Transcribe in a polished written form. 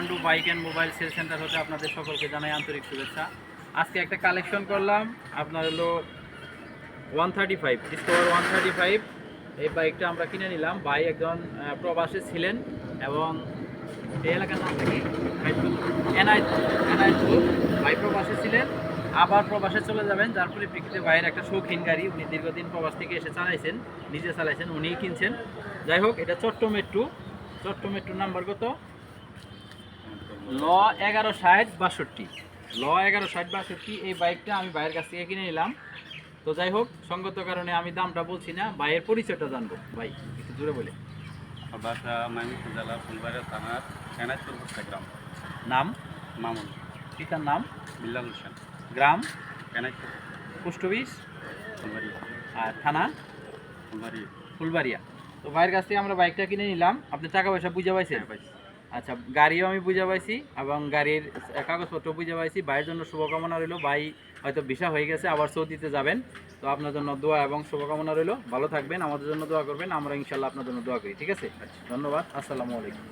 Commando bike and mobile cell centre হতে আপনাদের সকলকে জানাই আন্তরিক শুভেচ্ছা। আজকে একটা কালেকশন করলাম, আপনার হলো 135 ডিসকভার 135। এই বাইকটা আমরা কিনে নিলাম। ভাই একজন প্রবাসী ছিলেন এবং এই এলাকার নাম কি এনায়েতপুর। ভাই প্রবাসী ছিলেন, আবার প্রবাসে চলে যাবেন, যার পরিপ্রেক্ষিতে ভাইয়ের একটা শৌখিন গাড়ি, উনি দীর্ঘদিন প্রবাস থেকে এসে চালাইছেন, নিজে চালাইছেন, উনিই কিনছেন। যাই হোক, এটা চট্ট মেট্রো নাম্বার কত ল 1160 ল 1160। এই বাইকটা আমি ভাইয়ের কাছ থেকে কিনে নিলাম। তো যাই হোক, সঙ্গত কারণে আমি দামটা বলছি না, ভাইয়ের পরিচয়টা জানবো। ভাই একটু জোরে বলে। বাসা ময়মনসিংহ জেলা ফুলবাড়িয়া থানার এনায়তপুর গ্রাম। নাম? মামুন। পিতার নাম? বিল্লাল হোসেন। গ্রাম? এনায়তপুর। Post office? ফুলবাড়িয়া। আর থানা? ফুলবাড়িয়া। ফুলবাড়িয়া। তো ভাইয়ের কাছ থেকে আমরা বাইকটা কিনে নিলাম। আপনি টাকা পয়সা বুঝে পাইছেন? আচ্ছা, গাড়িও আমি বুঝে পাইছি এবং গাড়ির কাগজপত্র বুঝে পাইছি। ভাইয়ের জন্য শুভকামনা রইল। ভাই হয়তো ভিসা হয়ে গেছে, আবার সৌদিতে যাবেন। তো আপনার জন্য দোয়া এবং শুভকামনা রইল। ভালো থাকবেন, আমাদের জন্য দোয়া করবেন, আমরা ইনশাল্লাহ আপনার জন্য দোয়া করি। ঠিক আছে, ধন্যবাদ। আসসালামু আলাইকুম।